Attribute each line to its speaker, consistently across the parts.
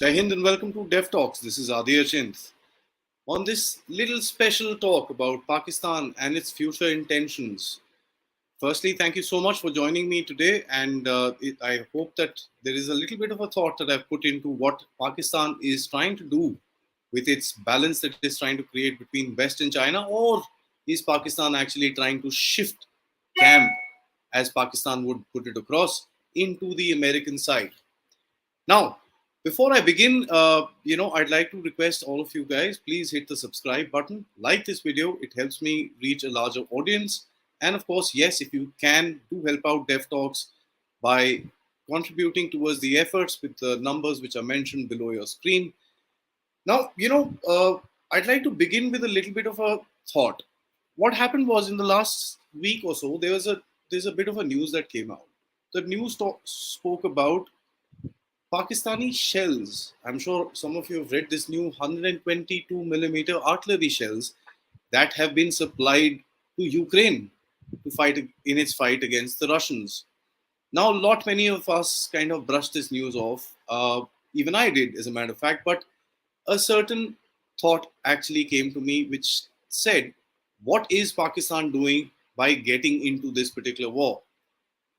Speaker 1: Jai Hind and welcome to Dev Talks. This is Aadi Achint. On this little special talk about Pakistan and its future intentions. Firstly, thank you so much for joining me today, and I hope that there is a little bit of a thought that I've put into what Pakistan is trying to do with its balance that it is trying to create between West and China, or is Pakistan actually trying to shift camp, as Pakistan would put it across, into the American side? Now, before I begin, I'd like to request all of you guys, please hit the subscribe button, like this video. It helps me reach a larger audience. And of course, yes, if you can, do help out Dev Talks by contributing towards the efforts with the numbers which are mentioned below your screen. Now, I'd like to begin with a little bit of a thought. What happened was in the last week or so, there's a bit of a news that came out. The news spoke about Pakistani shells. I'm sure some of you have read this new 122 millimeter artillery shells that have been supplied to Ukraine to fight in its fight against the Russians. Now, many of us kind of brushed this news off. Even I did, as a matter of fact. But a certain thought actually came to me, which said, "What is Pakistan doing by getting into this particular war?"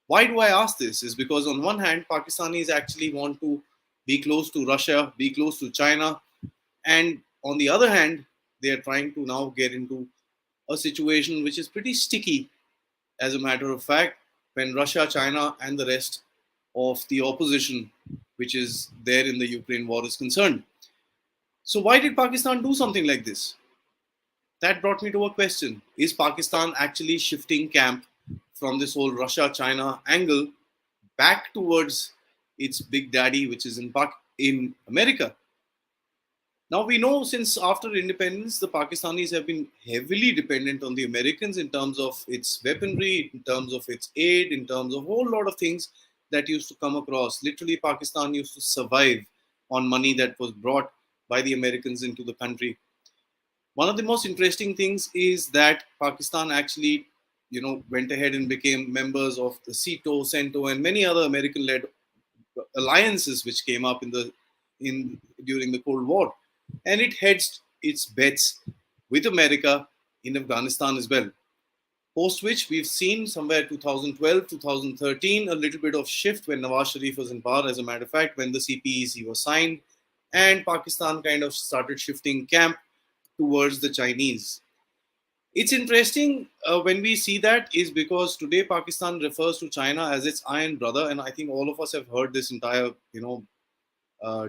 Speaker 1: Why do I ask this? Is because on one hand, Pakistanis actually want to be close to Russia, be close to China, and on the other hand, they are trying to now get into a situation which is pretty sticky, as a matter of fact, when Russia, China, and the rest of the opposition, which is there in the Ukraine war, is concerned. So why did Pakistan do something like this? That brought me to a question. Is Pakistan actually shifting camp from this whole Russia-China angle back towards its big daddy, which is in America? Now, we know since after independence, the Pakistanis have been heavily dependent on the Americans in terms of its weaponry, in terms of its aid, in terms of a whole lot of things that used to come across. Literally, Pakistan used to survive on money that was brought by the Americans into the country. One of the most interesting things is that Pakistan actually, went ahead and became members of the CETO, CENTO, and many other American-led alliances which came up during the Cold War, and it hedged its bets with America in Afghanistan as well. Post which we've seen somewhere 2012, 2013, a little bit of shift when Nawaz Sharif was in power. As a matter of fact, when the CPEC was signed, and Pakistan kind of started shifting camp towards the Chinese. It's interesting when we see that is because today Pakistan refers to China as its iron brother, and I think all of us have heard this entire,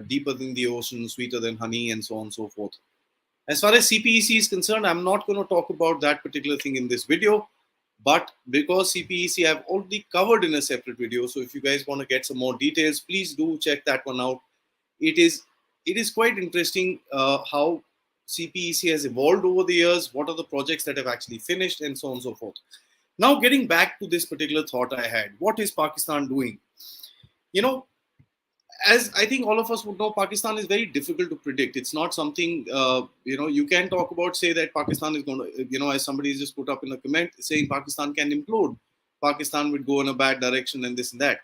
Speaker 1: deeper than the ocean, sweeter than honey, and so on and so forth. As far as CPEC is concerned, I'm not going to talk about that particular thing in this video, but because CPEC I've already covered in a separate video, so if you guys want to get some more details, please do check that one out. It is quite interesting how CPEC has evolved over the years, what are the projects that have actually finished, and so on and so forth. Now, getting back to this particular thought I had, what is Pakistan doing? As I think all of us would know, Pakistan is very difficult to predict. It's not something, you can talk about, say that Pakistan is going to, as somebody just put up in a comment saying Pakistan can implode. Pakistan would go in a bad direction and this and that.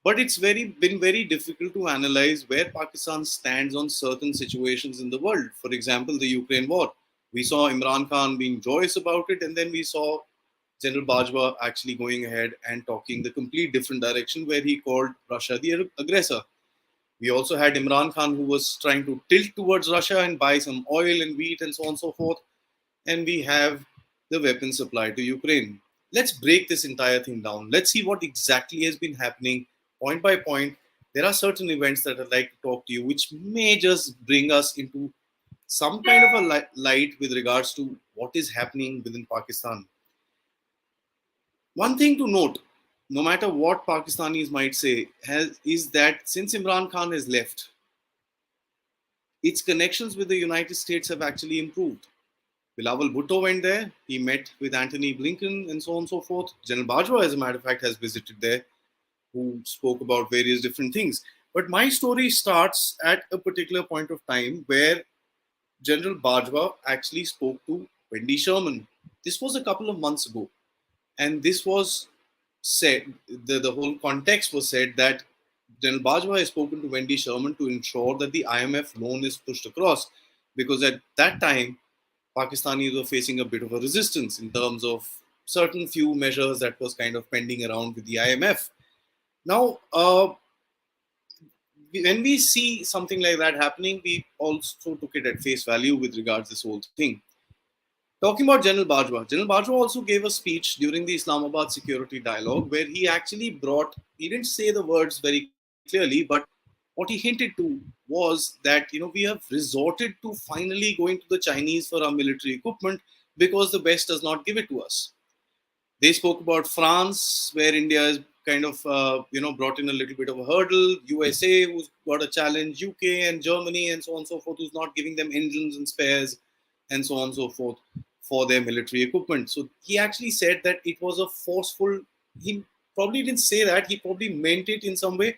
Speaker 1: But it's been very difficult to analyze where Pakistan stands on certain situations in the world. For example, the Ukraine war. We saw Imran Khan being joyous about it, and then we saw General Bajwa actually going ahead and talking the complete different direction where he called Russia the aggressor. We also had Imran Khan who was trying to tilt towards Russia and buy some oil and wheat and so on and so forth. And we have the weapon supply to Ukraine. Let's break this entire thing down. Let's see what exactly has been happening point by point. There are certain events that I'd like to talk to you, which may just bring us into some kind of a light with regards to what is happening within Pakistan. One thing to note, no matter what Pakistanis might say, is that since Imran Khan has left, its connections with the United States have actually improved. Bilawal Bhutto went there, he met with Antony Blinken and so on and so forth. General Bajwa, as a matter of fact, has visited there, who spoke about various different things. But my story starts at a particular point of time where General Bajwa actually spoke to Wendy Sherman. This was a couple of months ago. And this was said, the whole context was said that General Bajwa has spoken to Wendy Sherman to ensure that the IMF loan is pushed across, because at that time, Pakistanis were facing a bit of a resistance in terms of certain few measures that was kind of pending around with the IMF. Now, when we see something like that happening, we also took it at face value with regards to this whole thing. Talking about General Bajwa also gave a speech during the Islamabad Security Dialogue where he actually he didn't say the words very clearly, but what he hinted to was that, we have resorted to finally going to the Chinese for our military equipment because the West does not give it to us. They spoke about France, where India has kind of brought in a little bit of a hurdle. USA, who's got a challenge. UK and Germany and so on and so forth, who's not giving them engines and spares and so on and so forth for their military equipment. So he actually said that it was a forceful. He probably didn't say that. He probably meant it in some way,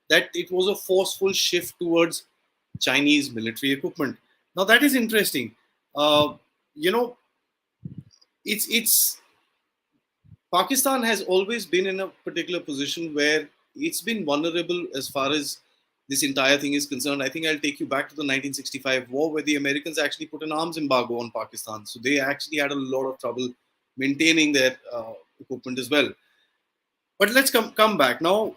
Speaker 1: that it was a forceful shift towards Chinese military equipment. Now that is interesting. You know, it's Pakistan has always been in a particular position where it's been vulnerable as far as this entire thing is concerned. I think I'll take you back to the 1965 war, where the Americans actually put an arms embargo on Pakistan. So they actually had a lot of trouble maintaining their equipment as well. But let's come back now.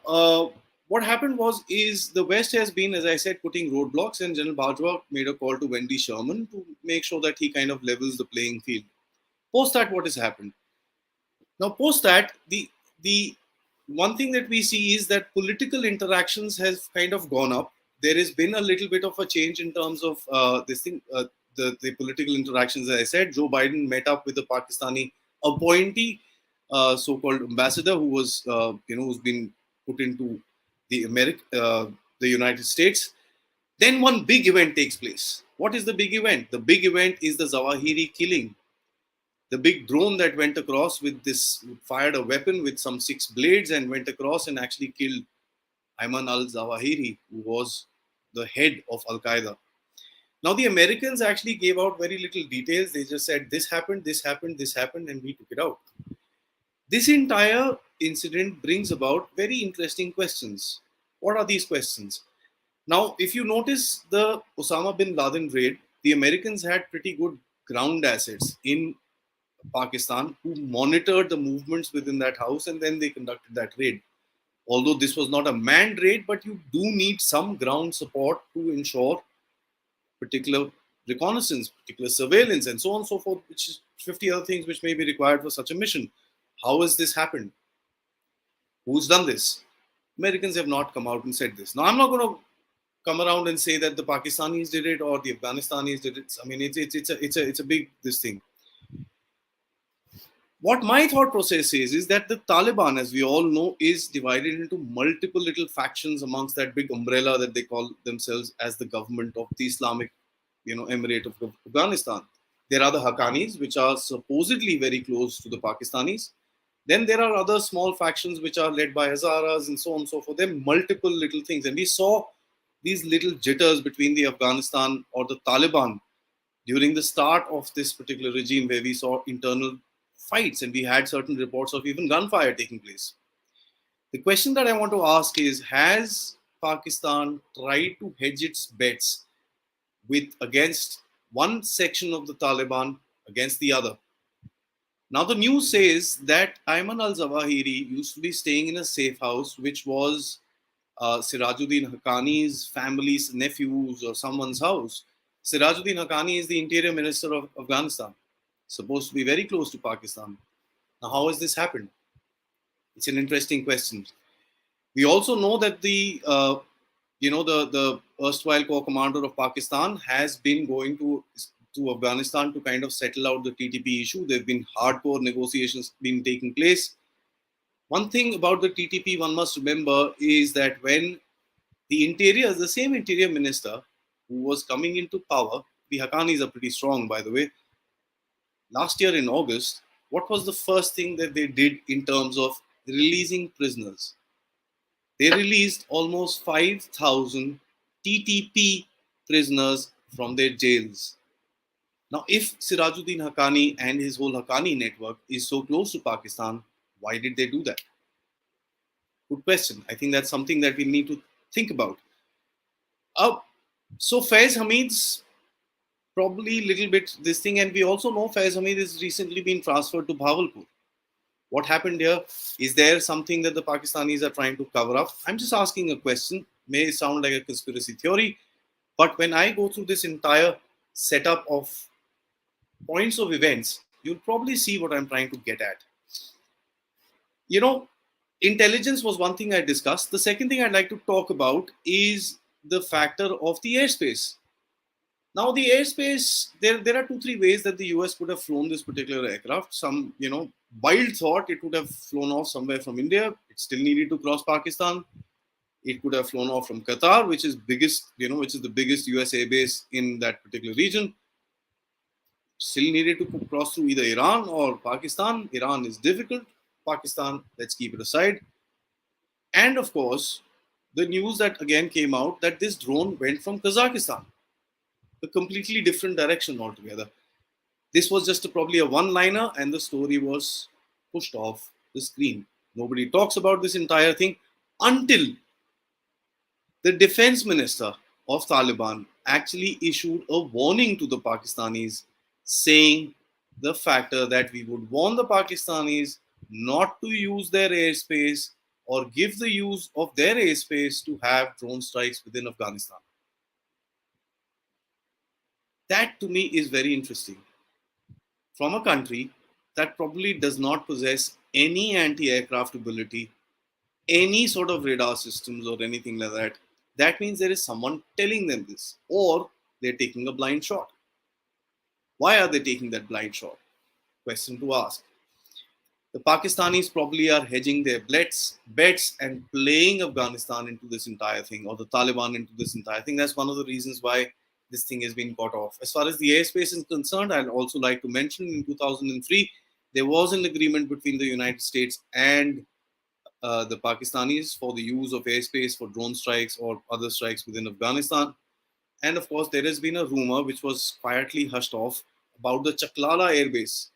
Speaker 1: What happened is the West has been, as I said, putting roadblocks, and General Bajwa made a call to Wendy Sherman to make sure that he kind of levels the playing field. Post that, what has happened? Now, post that, the one thing that we see is that political interactions has kind of gone up. There has been a little bit of a change in terms of this thing, the political interactions. As I said, Joe Biden met up with the Pakistani appointee, so-called ambassador, who was, who's been put into the United States. Then one big event takes place. What is the big event? The big event is the Zawahiri killing. The big drone that went across with this, fired a weapon with some 6 blades and went across and actually killed Ayman Al Zawahiri, who was the head of Al Qaeda. Now, the Americans actually gave out very little details. They just said, this happened, this happened, this happened, and we took it out. This entire incident brings about very interesting questions. What are these questions? Now, if you notice the Osama bin Laden raid, the Americans had pretty good ground assets in Pakistan who monitored the movements within that house, and then they conducted that raid. Although this was not a manned raid, but you do need some ground support to ensure particular reconnaissance, particular surveillance, and so on and so forth, which is 50 other things which may be required for such a mission. How has this happened? Who's done this? Americans have not come out and said this. Now, I'm not going to come around and say that the Pakistanis did it or the Afghanistanis did it. I mean, it's a big this thing. What my thought process is that the Taliban, as we all know, is divided into multiple little factions amongst that big umbrella that they call themselves as the government of the Islamic, Emirate of Afghanistan. There are the Haqqanis, which are supposedly very close to the Pakistanis. Then there are other small factions which are led by Hazaras and so on and so forth. There are multiple little things. And we saw these little jitters between the Afghanistan or the Taliban during the start of this particular regime, where we saw internal fights and we had certain reports of even gunfire taking place. The question that I want to ask is, has Pakistan tried to hedge its bets against one section of the Taliban against the other? Now, the news says that Ayman Al Zawahiri used to be staying in a safe house, which was Sirajuddin Haqqani's family's nephew's or someone's house. Sirajuddin Haqqani is the interior minister of Afghanistan, supposed to be very close to Pakistan. Now, how has this happened? It's an interesting question. We also know that the erstwhile core commander of Pakistan has been going to Afghanistan to kind of settle out the TTP issue. There have been hardcore negotiations been taking place. One thing about the TTP one must remember is that when the same interior minister who was coming into power, the Haqqanis are pretty strong, by the way. Last year in August, what was the first thing that they did in terms of releasing prisoners? They released almost 5,000 TTP prisoners from their jails. Now, if Sirajuddin Haqqani and his whole Haqqani network is so close to Pakistan, why did they do that? Good question. I think that's something that we need to think about. Uh, so Faiz Hamid's probably little bit this thing, and we also know Faiz Hamid has recently been transferred to Bhavalpur. What happened here? Is there something that the Pakistanis are trying to cover up? I'm just asking a question. May sound like a conspiracy theory, but when I go through this entire setup of points of events, you'll probably see what I'm trying to get at. You know, intelligence was one thing I discussed. The second thing I'd like to talk about is the factor of the airspace. Now, the airspace, there are two, three ways that the US could have flown this particular aircraft. Some, wild thought it would have flown off somewhere from India. It still needed to cross Pakistan. It could have flown off from Qatar, which is which is the biggest US air base in that particular region. Still needed to cross through either Iran or Pakistan. Iran is difficult. Pakistan, let's keep it aside. And of course, the news that again came out that this drone went from Kazakhstan, a completely different direction altogether. This was just probably a one-liner, and the story was pushed off the screen. Nobody talks about this entire thing until the defense minister of Taliban actually issued a warning to the Pakistanis, saying the factor that we would warn the Pakistanis not to use their airspace or give the use of their airspace to have drone strikes within Afghanistan. That to me is very interesting. From a country that probably does not possess any anti-aircraft ability, any sort of radar systems or anything like that, that means there is someone telling them this, or they're taking a blind shot. Why are they taking that blind shot? Question to ask. The Pakistanis probably are hedging their bets and playing Afghanistan into this entire thing, or the Taliban into this entire thing. That's one of the reasons why this thing has been caught off. As far as the airspace is concerned, I'd also like to mention in 2003, there was an agreement between the United States and the Pakistanis for the use of airspace for drone strikes or other strikes within Afghanistan. And of course, there has been a rumor which was quietly hushed off about the Chaklala airbase,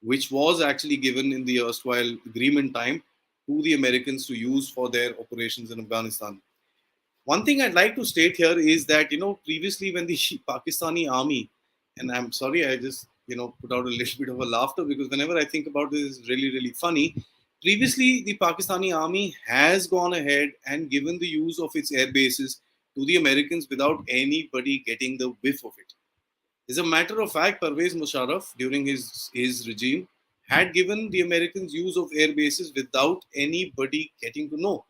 Speaker 1: which was actually given in the erstwhile agreement time to the Americans to use for their operations in Afghanistan. One thing I'd like to state here is that, previously when the Pakistani army, and I'm sorry, I just, put out a little bit of a laughter because whenever I think about this, it's really, really funny. Previously, the Pakistani army has gone ahead and given the use of its air bases to the Americans without anybody getting the whiff of it. As a matter of fact, Pervez Musharraf, during his regime, had given the Americans use of air bases without anybody getting to know.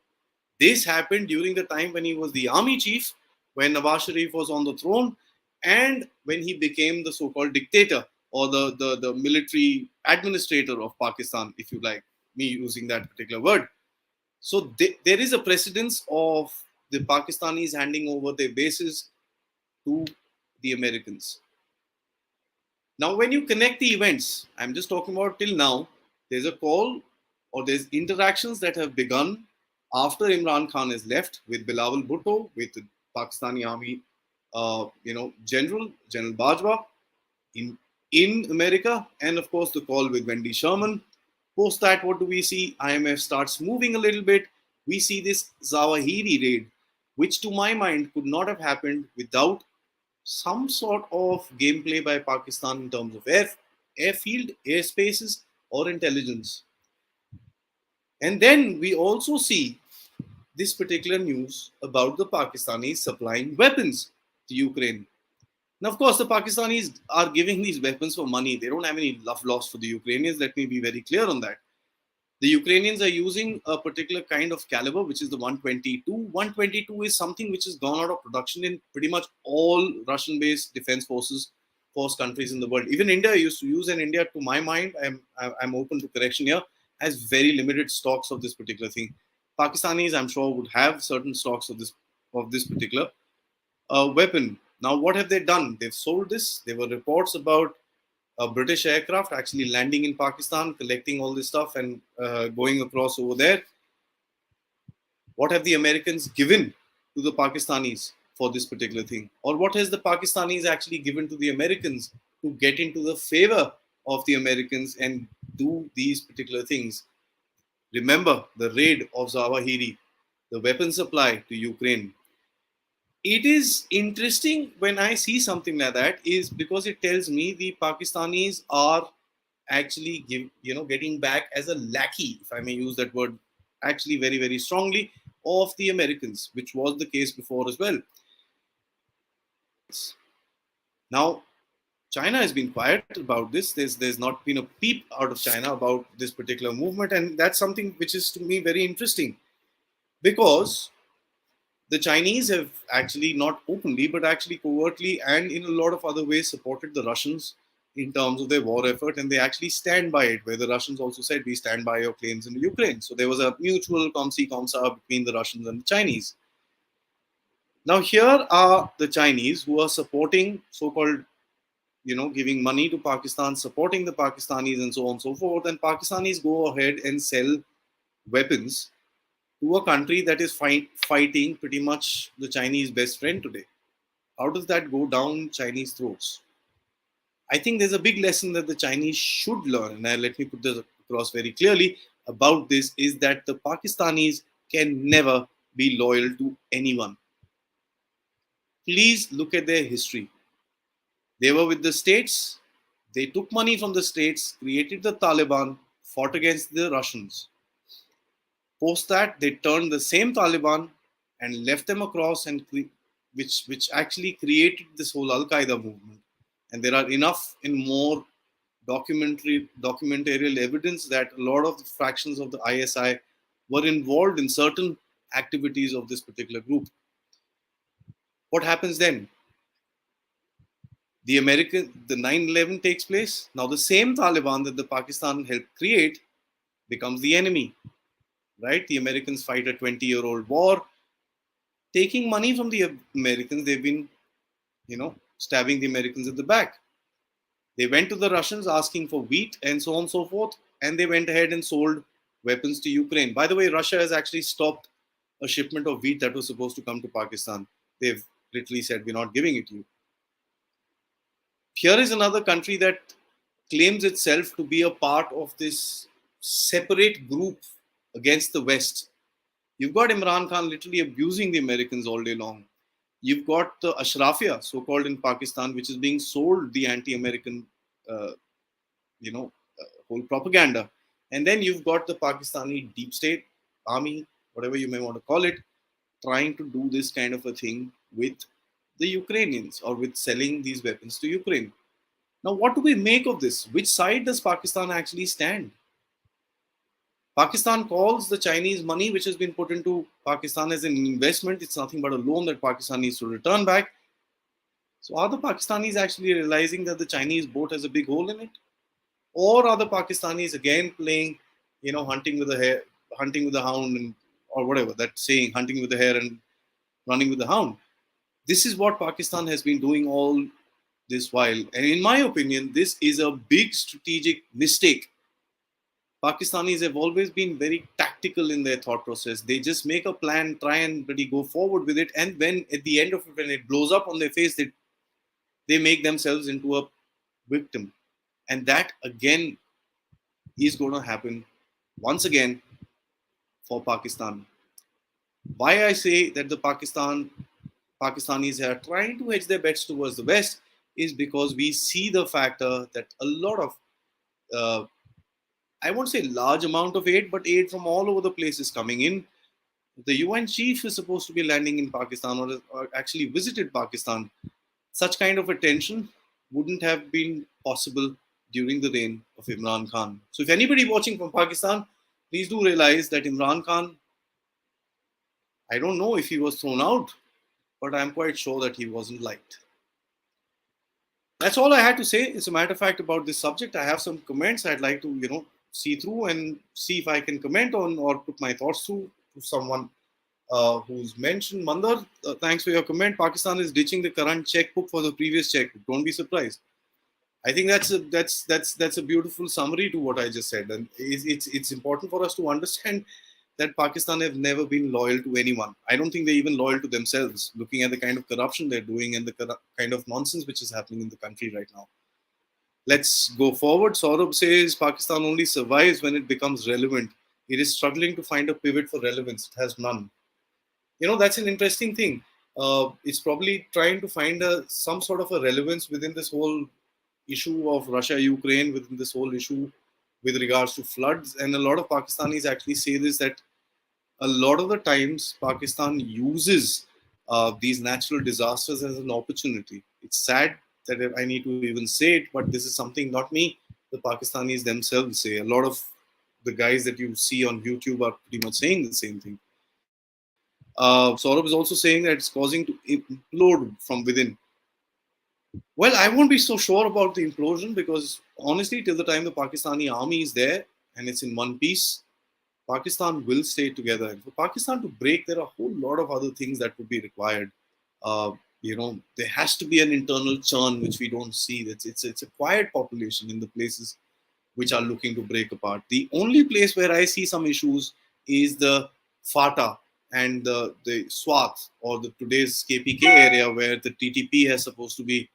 Speaker 1: This happened during the time when he was the army chief, when Nawaz Sharif was on the throne, and when he became the so-called dictator or the military administrator of Pakistan, if you like me using that particular word. So there is a precedence of the Pakistanis handing over their bases to the Americans. Now, when you connect the events, I'm just talking about till now, there's a call or there's interactions that have begun after Imran Khan has left with Bilawal Bhutto, with the Pakistani army, General Bajwa in America, and of course the call with Wendy Sherman. Post that, what do we see? IMF starts moving a little bit. We see this Zawahiri raid, which to my mind could not have happened without some sort of gameplay by Pakistan in terms of airfield, airspaces, or intelligence. And then we also see this particular news about the Pakistanis supplying weapons to Ukraine. Now, of course, the Pakistanis are giving these weapons for money. They don't have any love lost for the Ukrainians. Let me be very clear on that. The Ukrainians are using a particular kind of caliber, which is the 122. 122 is something which has gone out of production in pretty much all Russian-based defense force countries in the world. Even India used to use, and India, to my mind, I'm open to correction here, has very limited stocks of this particular thing. Pakistanis, I'm sure, would have certain stocks of this particular weapon. Now, what have they done? They've sold this. There were reports about a British aircraft actually landing in Pakistan, collecting all this stuff and going across over there. What have the Americans given to the Pakistanis for this particular thing? Or what has the Pakistanis actually given to the Americans to get into the favor of the Americans and do these particular things? Remember the raid of Zawahiri, the weapon supply to Ukraine. It is interesting when I see something like that, is because it tells me the Pakistanis are actually getting back as a lackey, if I may use that word, actually very very strongly, of the Americans, which was the case before as well. Now, China has been quiet about this. There's not been a peep out of China about this particular movement, and that's something which is to me very interesting, because the Chinese have actually not openly but actually covertly and in a lot of other ways supported the Russians in terms of their war effort, and they actually stand by it. Where the Russians also said, "We stand by your claims in Ukraine." So there was a mutual comsi comsa between the Russians and the Chinese. Now here are the Chinese who are supporting so-called, giving money to Pakistan, supporting the Pakistanis, and so on and so forth. And Pakistanis go ahead and sell weapons to a country that is fighting pretty much the Chinese best friend today. How does that go down Chinese throats? I think there's a big lesson that the Chinese should learn, and let me put this across very clearly about this, is that the Pakistanis can never be loyal to anyone. Please look at their history. They were with the states, they took money from the states, created the Taliban, fought against the Russians. Post that, they turned the same Taliban and left them across, and which actually created this whole Al Qaeda movement. And there are enough and more documentarial evidence that a lot of the fractions of the ISI were involved in certain activities of this particular group. What happens then? The 9/11 takes place. Now the same Taliban that the Pakistan helped create becomes the enemy, right? The Americans fight a 20-year-old war, taking money from the Americans. They've been, stabbing the Americans at the back. They went to the Russians asking for wheat and so on and so forth, and they went ahead and sold weapons to Ukraine. By the way, Russia has actually stopped a shipment of wheat that was supposed to come to Pakistan. They've literally said, "We're not giving it to you." Here is another country that claims itself to be a part of this separate group against the West. You've got Imran Khan literally abusing the Americans all day long. You've got the Ashrafia, so-called in Pakistan, which is being sold the anti-American, whole propaganda. And then you've got the Pakistani deep state, army, whatever you may want to call it, trying to do this kind of a thing with the Ukrainians, or with selling these weapons to Ukraine. Now, what do we make of this? Which side does Pakistan actually stand? Pakistan calls the Chinese money which has been put into Pakistan as an investment. It's nothing but a loan that Pakistan needs to return back. So are the Pakistanis actually realizing that the Chinese boat has a big hole in it? Or are the Pakistanis again playing, hunting with the hare, hunting with the hound, and or whatever that saying, hunting with the hare and running with the hound? This is what Pakistan has been doing all this while. And in my opinion, this is a big strategic mistake. Pakistanis have always been very tactical in their thought process. They just make a plan, try and really go forward with it. And when at the end of it, when it blows up on their face, they make themselves into a victim. And that again is going to happen once again for Pakistan. Why I say that the Pakistanis are trying to hedge their bets towards the West is because we see the factor that a lot of, I won't say large amount of aid, but aid from all over the place is coming in. The UN chief is supposed to be landing in Pakistan, or actually visited Pakistan. Such kind of attention wouldn't have been possible during the reign of Imran Khan. So if anybody watching from Pakistan, please do realize that Imran Khan, I don't know if he was thrown out, but I'm quite sure that he wasn't liked. That's all I had to say. As a matter of fact, about this subject, I have some comments I'd like to, see through and see if I can comment on or put my thoughts through to someone who's mentioned. Mandar, thanks for your comment. Pakistan is ditching the current checkbook for the previous checkbook. Don't be surprised. I think that's a beautiful summary to what I just said, and it's important for us to understand that Pakistan have never been loyal to anyone. I don't think they're even loyal to themselves, looking at the kind of corruption they're doing and the kind of nonsense which is happening in the country right now. Let's go forward. Saurabh says Pakistan only survives when it becomes relevant. It is struggling to find a pivot for relevance. It has none. That's an interesting thing. It's probably trying to find some sort of a relevance within this whole issue of Russia Ukraine, within this whole issue with regards to floods. And a lot of Pakistanis actually say this, that a lot of the times Pakistan uses these natural disasters as an opportunity. It's sad that I need to even say it, but this is something not me, the Pakistanis themselves say. A lot of the guys that you see on YouTube are pretty much saying the same thing. Saurabh is also saying that it's causing to implode from within. Well, I won't be so sure about the implosion, because honestly, till the time the Pakistani army is there and it's in one piece, Pakistan will stay together. And for Pakistan to break, there are a whole lot of other things that would be required. There has to be an internal churn which we don't see. It's a quiet population in the places which are looking to break apart. The only place where I see some issues is the FATA and the Swat, or the today's KPK area, where the TTP has supposed to be,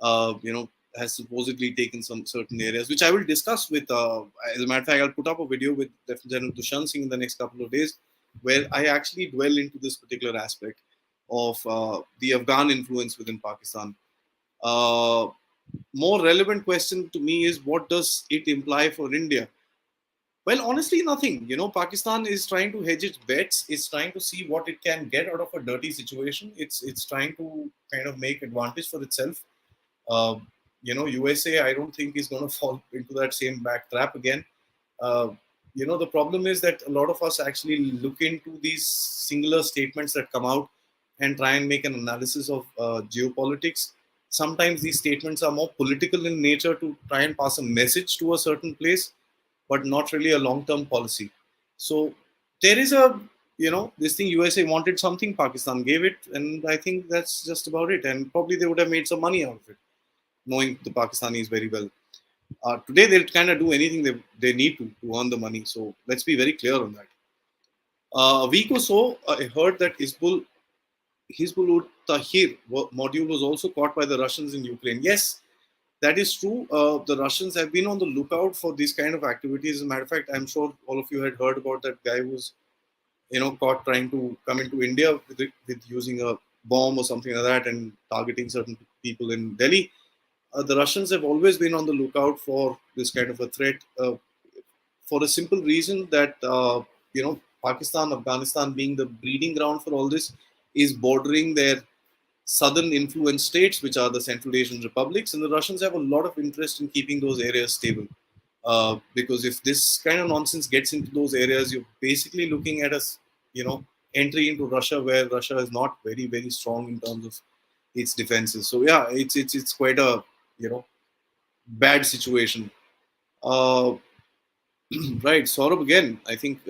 Speaker 1: has supposedly taken some certain areas, which I will discuss with, as a matter of fact, I'll put up a video with Lieutenant General Dushyant Singh in the next couple of days, where I actually dwell into this particular aspect of the Afghan influence within Pakistan. Uh, More relevant question to me is, what does it imply for India? Well, honestly, nothing. Pakistan is trying to hedge its bets. It's trying to see what it can get out of a dirty situation. It's trying to kind of make advantage for itself. Uh, USA, I don't think is going to fall into that same back trap again. Uh, the problem is that a lot of us actually look into these singular statements that come out and try and make an analysis of geopolitics. Sometimes these statements are more political in nature, to try and pass a message to a certain place, but not really a long-term policy. So there is this thing, USA wanted something, Pakistan gave it, and I think that's just about it. And probably they would have made some money out of it, knowing the Pakistanis very well. Today they'll kind of do anything they need to earn the money. So let's be very clear on that. A week or so, I heard that Hizbul Tahrir module was also caught by the Russians in Ukraine. Yes, that is true. The Russians have been on the lookout for these kind of activities. As a matter of fact, I'm sure all of you had heard about that guy who was, caught trying to come into India with using a bomb or something like that and targeting certain people in Delhi. The Russians have always been on the lookout for this kind of a threat, for a simple reason that Pakistan, Afghanistan being the breeding ground for all this, is bordering their southern influence states, which are the Central Asian republics, and the Russians have a lot of interest in keeping those areas stable. Because if this kind of nonsense gets into those areas, you're basically looking at entry into Russia, where Russia is not very, very strong in terms of its defenses. So yeah, it's quite a bad situation. Uh, right, Saurabh again. I think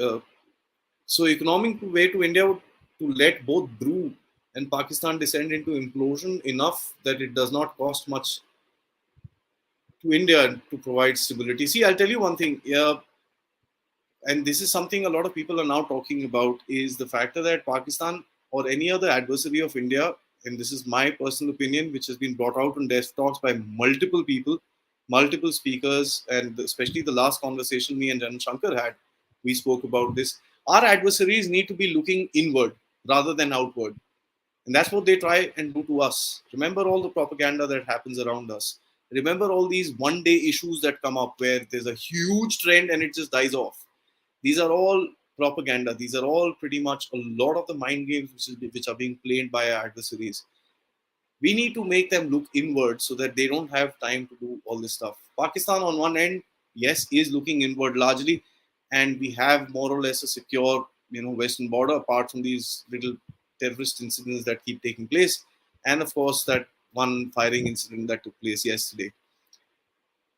Speaker 1: so. Economic way to India would to let both brew and Pakistan descend into implosion enough that it does not cost much to India to provide stability. See, I'll tell you one thing. Yeah, and this is something a lot of people are now talking about, is the factor that Pakistan or any other adversary of India, and this is my personal opinion, which has been brought out on desk talks by multiple people, multiple speakers, and especially the last conversation me and Jan Shankar had, we spoke about this. Our adversaries need to be looking inward rather than outward. And that's what they try and do to us. Remember all the propaganda that happens around us. Remember all these one day issues that come up where there's a huge trend and it just dies off. These are all propaganda. These are all pretty much a lot of the mind games which are being played by our adversaries. We need to make them look inward so that they don't have time to do all this stuff. Pakistan, on one end, yes, is looking inward largely, and we have more or less a secure, western border, apart from these little terrorist incidents that keep taking place, and of course that one firing incident that took place yesterday.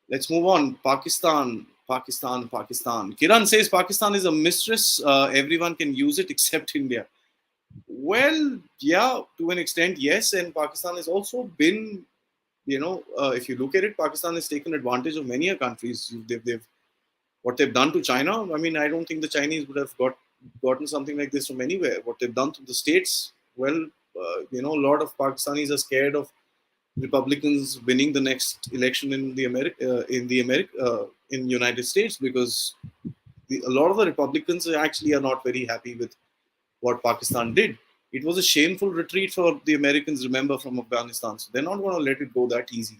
Speaker 1: Let's move on. Pakistan. Kiran says Pakistan is a mistress. Everyone can use it except India. Well, yeah, to an extent, yes. And Pakistan has also been, if you look at it, Pakistan has taken advantage of many countries. They've what they've done to China. I mean, I don't think the Chinese would have gotten something like this from anywhere. What they've done to the states, well, a lot of Pakistanis are scared of Republicans winning the next election in the United States, because a lot of the Republicans actually are not very happy with what Pakistan did. It was a shameful retreat for the Americans, remember, from Afghanistan. So they're not going to let it go that easy.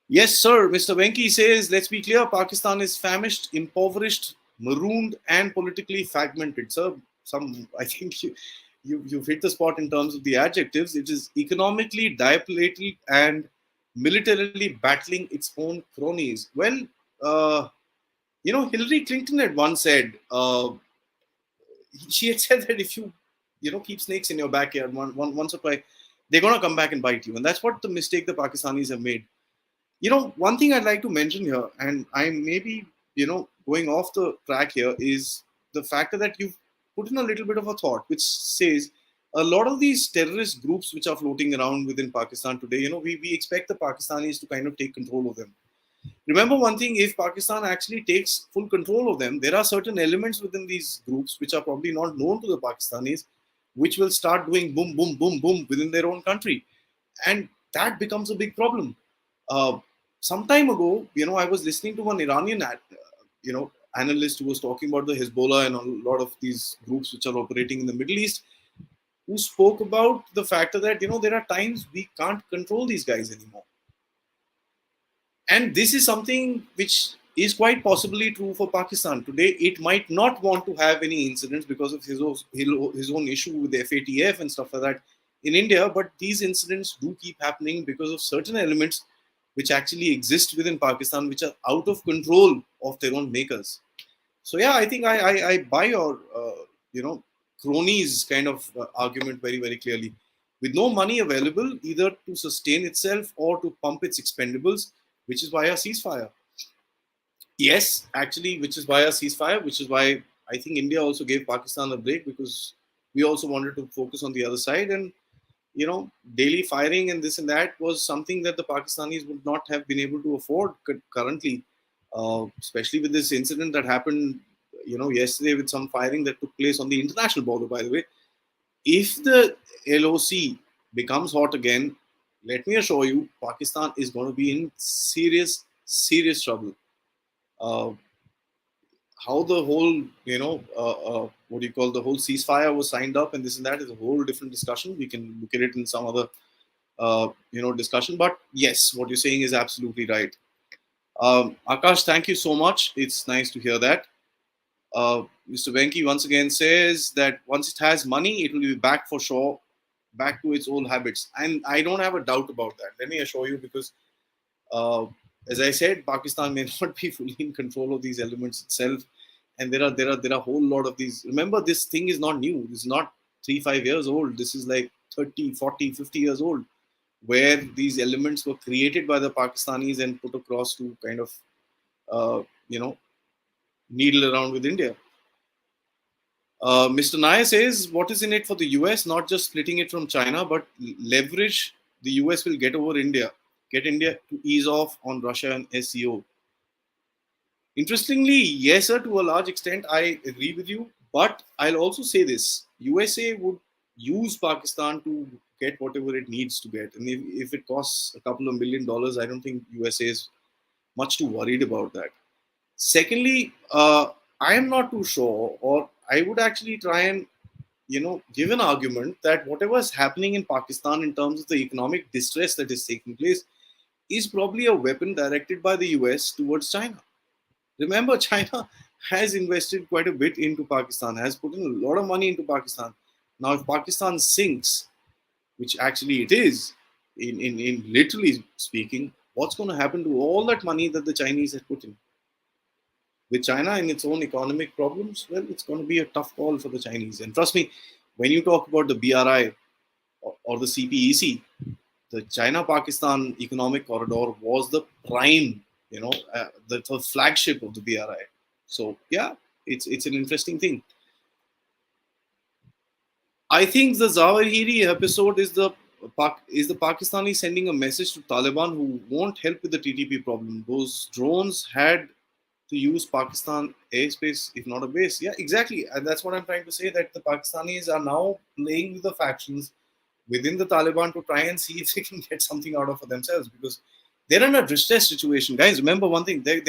Speaker 1: Yes, sir. Mr. Venki says, let's be clear, Pakistan is famished, impoverished, marooned, and politically fragmented. Sir, I think you've hit the spot in terms of the adjectives. It is economically depleted and militarily battling its own cronies. Well, uh, Hillary Clinton had once said, she had said that if you keep snakes in your backyard once or twice, they're going to come back and bite you. And that's what the mistake the Pakistanis have made. One thing I'd like to mention here, and I'm maybe, going off the track here, is the factor that you've put in a little bit of a thought, which says a lot of these terrorist groups which are floating around within Pakistan today, we expect the Pakistanis to kind of take control of them. Remember one thing, if Pakistan actually takes full control of them, there are certain elements within these groups which are probably not known to the Pakistanis, which will start doing boom, boom, boom, boom within their own country. And that becomes a big problem. Some time ago, I was listening to one Iranian, analyst who was talking about the Hezbollah and a lot of these groups which are operating in the Middle East, who spoke about the factor that, there are times we can't control these guys anymore. And this is something which is quite possibly true for Pakistan. Today, it might not want to have any incidents because of his own issue with the FATF and stuff like that in India, but these incidents do keep happening because of certain elements which actually exist within Pakistan, which are out of control of their own makers. So yeah, I think I buy your cronies kind of argument very, very clearly. With no money available either to sustain itself or to pump its expendables, which is why a ceasefire. Yes, actually, which is why a ceasefire, which is why I think India also gave Pakistan a break, because we also wanted to focus on the other side. And daily firing and this and that was something that the Pakistanis would not have been able to afford currently, especially with this incident that happened, yesterday, with some firing that took place on the international border, by the way. If the LOC becomes hot again, let me assure you, Pakistan is going to be in serious, serious trouble. How the whole, what do you call, the whole ceasefire was signed up and this and that is a whole different discussion. We can look at it in some other, discussion. But yes, what you're saying is absolutely right. Akash, thank you so much. It's nice to hear that. Mr. Venki once again says that once it has money, it will be back for sure, back to its old habits. And I don't have a doubt about that. Let me assure you, because as I said, Pakistan may not be fully in control of these elements itself, and there are a whole lot of these. Remember, this thing is not new. This is not 3-5 years old. This is like 30, 40, 50 years old, where these elements were created by the Pakistanis and put across to kind of, needle around with India. Mr. Nair says, what is in it for the US? Not just splitting it from China, but leverage the US will get over India. Get India to ease off on Russia and SCO. Interestingly, yes, sir, to a large extent, I agree with you. But I'll also say this. USA would use Pakistan to get whatever it needs to get. And if it costs a couple of $1 million, I don't think USA is much too worried about that. Secondly, I am not too sure, or I would actually try and, give an argument that whatever is happening in Pakistan in terms of the economic distress that is taking place is probably a weapon directed by the US towards China. Remember, China has invested quite a bit into Pakistan, has put in a lot of money into Pakistan. Now, if Pakistan sinks, which actually it is, in literally speaking, what's going to happen to all that money that the Chinese have put in? With China and its own economic problems, well, it's going to be a tough call for the Chinese. And trust me, when you talk about the BRI or the CPEC, the China-Pakistan economic corridor was the prime, the flagship of the BRI. So yeah, it's an interesting thing. I think the Zawahiri episode is the Pakistani sending a message to Taliban who won't help with the TTP problem. Those drones had to use Pakistan airspace, if not a base. Yeah, exactly. And that's what I'm trying to say, that the Pakistanis are now playing with the factions within the Taliban to try and see if they can get something out of it themselves, because they're in a distress situation. Guys, remember one thing, they're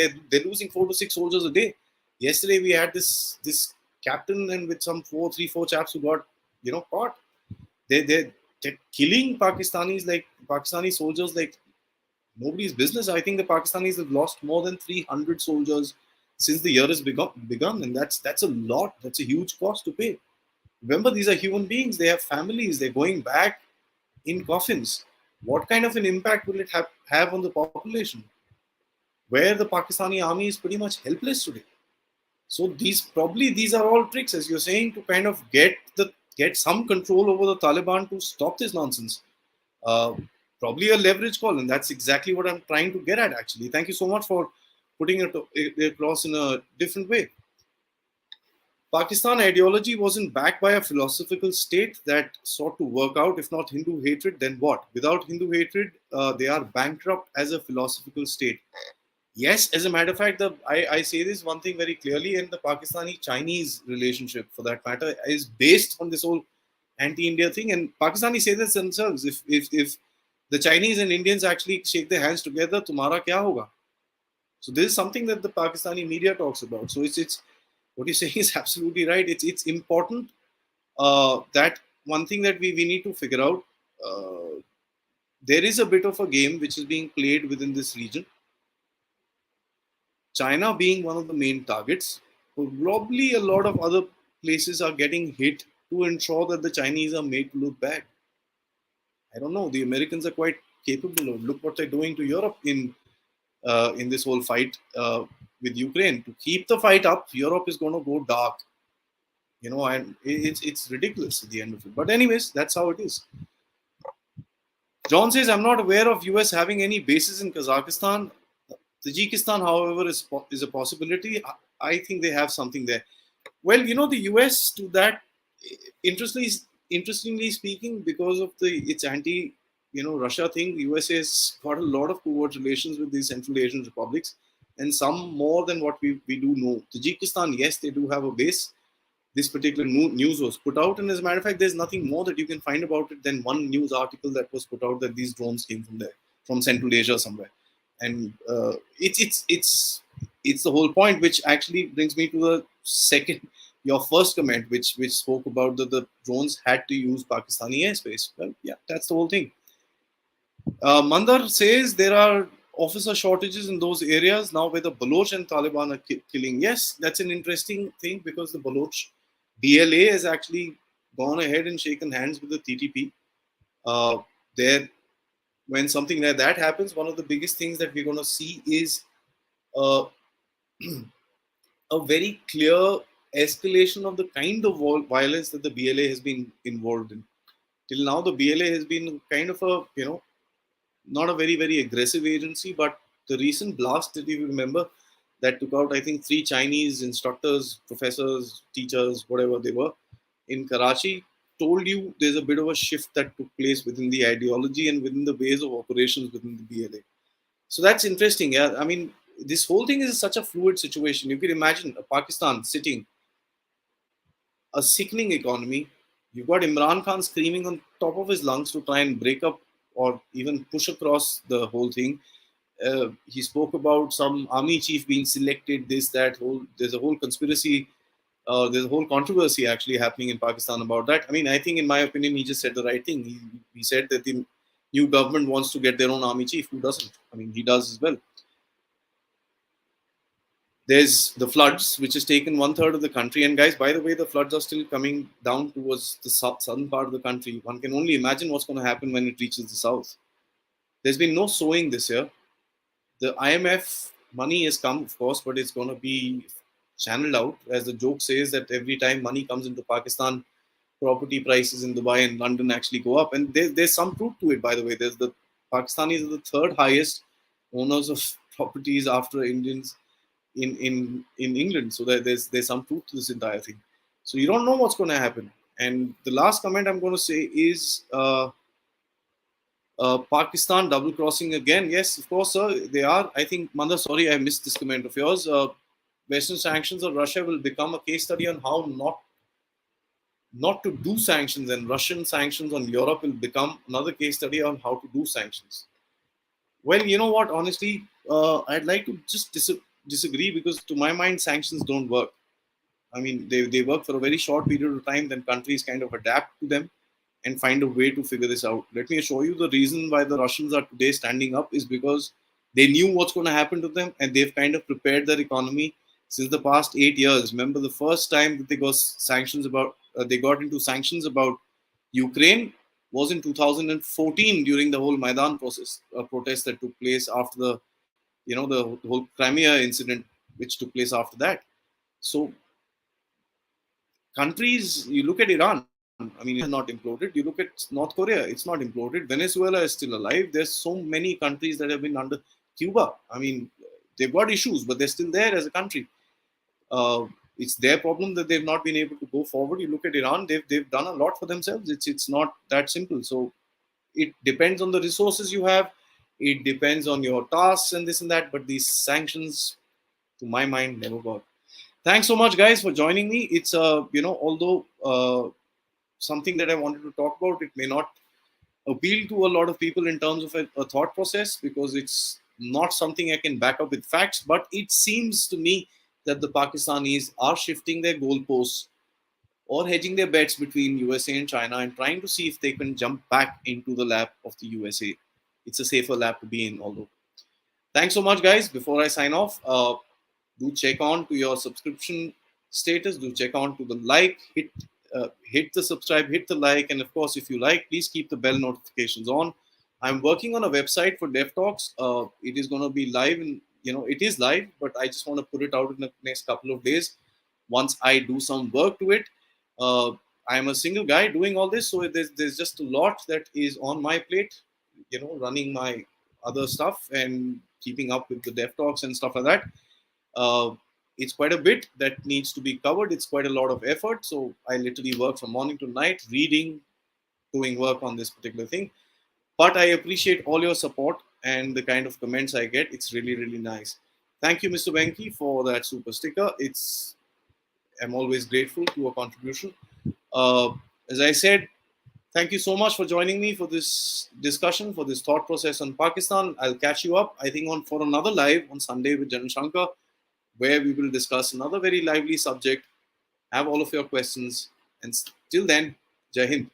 Speaker 1: losing 4 to 6 soldiers a day. Yesterday we had this captain and with some 3-4 chaps who got caught. They're killing Pakistanis, like Pakistani soldiers, like nobody's business. I think the Pakistanis have lost more than 300 soldiers since the year has begun, and that's a lot. That's a huge cost to pay. Remember, these are human beings. They have families. They're going back in coffins. What kind of an impact will it have on the population, where the Pakistani army is pretty much helpless today? So these are all tricks, as you're saying, to kind of get some control over the Taliban to stop this nonsense. Uh, Probably a leverage call, and that's exactly what I'm trying to get at. Actually, thank you so much for putting it across in a different way. Pakistan ideology wasn't backed by a philosophical state that sought to work out, if not Hindu hatred, then what? Without Hindu hatred, they are bankrupt as a philosophical state. Yes, as a matter of fact, I say this one thing very clearly, and the Pakistani-Chinese relationship, for that matter, is based on this whole anti-India thing. And Pakistanis say this themselves. If the Chinese and Indians actually shake their hands together, tumhara kya hoga? So this is something that the Pakistani media talks about. So it's what you're saying is absolutely right. It's important that one thing that we need to figure out. There is a bit of a game which is being played within this region. China being one of the main targets, probably a lot of other places are getting hit to ensure that the Chinese are made to look bad. I don't know. The Americans are quite capable of. Look what they're doing to Europe in this whole fight with Ukraine. To keep the fight up, Europe is going to go dark. And it's ridiculous at the end of it. But anyways, that's how it is. John says, I'm not aware of US having any bases in Kazakhstan. Tajikistan, however, is a possibility. I think they have something there. Well, the US to that, interestingly speaking, because of its anti, Russia thing, the US has got a lot of covert relations with these Central Asian republics, and some more than what we do know. Tajikistan, yes, they do have a base. This particular news was put out, and as a matter of fact, there's nothing more that you can find about it than one news article that was put out that these drones came from there, from Central Asia somewhere. And it's the whole point, which actually brings me to the second, your first comment, which spoke about the drones had to use Pakistani airspace. Well, yeah, that's the whole thing. Mandar says there are officer shortages in those areas now where the Baloch and Taliban are killing. Yes, that's an interesting thing because the Baloch BLA has actually gone ahead and shaken hands with the TTP. There, when something like that happens, one of the biggest things that we're going to see is a very clear escalation of the kind of violence that the BLA has been involved in. Till now, the BLA has been kind of a, not a very, very aggressive agency, but the recent blast that you remember that took out, I think, 3 Chinese instructors, professors, teachers, whatever they were, in Karachi, told you there's a bit of a shift that took place within the ideology and within the ways of operations within the BLA. So that's interesting. Yeah, I mean, this whole thing is such a fluid situation. You can imagine Pakistan sitting, a sickening economy. You've got Imran Khan screaming on top of his lungs to try and break up or even push across the whole thing. He spoke about some army chief being selected, this, that, there's a whole conspiracy. There's a whole controversy actually happening in Pakistan about that. I mean, I think, in my opinion, he just said the right thing. He said that the new government wants to get their own army chief. Who doesn't? I mean, he does as well. There's the floods, which has taken 1/3 of the country. And guys, by the way, the floods are still coming down towards the southern part of the country. One can only imagine what's going to happen when it reaches the south. There's been no sowing this year. The IMF money has come, of course, but it's going to be channeled out. As the joke says, that every time money comes into Pakistan, property prices in Dubai and London actually go up. And there's some truth to it, by the way. There's the Pakistanis are the 3rd highest owners of properties after Indians in England. So there's some truth to this entire thing. So you don't know what's going to happen. And the last comment I'm going to say is Pakistan double crossing again. Yes, of course, sir, they are. I think, Manda, sorry, I missed this comment of yours. Western sanctions on Russia will become a case study on how not to do sanctions, and Russian sanctions on Europe will become another case study on how to do sanctions. Well, you know what? Honestly, I'd like to just disagree, because to my mind, sanctions don't work. I mean, they work for a very short period of time, then countries kind of adapt to them and find a way to figure this out. Let me assure you, the reason why the Russians are today standing up is because they knew what's going to happen to them, and they've kind of prepared their economy since the past 8 years. Remember, the first time that they got into sanctions about Ukraine was in 2014 during the whole Maidan protest that took place after the whole Crimea incident, which took place after that. So countries, you look at Iran, I mean, Iran has not imploded. You look at North Korea, it's not imploded. Venezuela is still alive. There's so many countries that have been under Cuba. I mean, they've got issues, but they're still there as a country. Uh, it's their problem that they've not been able to go forward. You look at Iran; they've done a lot for themselves. It's not that simple. So it depends on the resources you have. It depends on your tasks and this and that. But these sanctions, to my mind, never work. Thanks so much, guys, for joining me. It's although something that I wanted to talk about, it may not appeal to a lot of people in terms of a thought process because it's not something I can back up with facts. But it seems to me that the Pakistanis are shifting their goalposts or hedging their bets between USA and China and trying to see if they can jump back into the lap of the USA. It's a safer lap to be in, although. Thanks so much, guys. Before I sign off, do check on to your subscription status. Do check on to the like, hit the subscribe, hit the like, and of course, if you like, please keep the bell notifications on. I'm working on a website for Dev Talks. It is going to be live, and it is live, but I just want to put it out in the next couple of days. Once I do some work to it, uh, I'm a single guy doing all this, so there's just a lot that is on my plate. Running my other stuff and keeping up with the Dev Talks and stuff like that. Uh, it's quite a bit that needs to be covered. It's quite a lot of effort. So I literally work from morning to night, reading, doing work on this particular thing. But I appreciate all your support and the kind of comments I get. It's really, really nice. Thank you, Mr. Venki, for that super sticker. I'm always grateful to a contribution. Uh, as I said, thank you so much for joining me for this discussion, for this thought process on Pakistan. I'll catch you up, I think, for another live on Sunday with Jan Shankar, where we will discuss another very lively subject, have all of your questions, and till then, Jai Hind.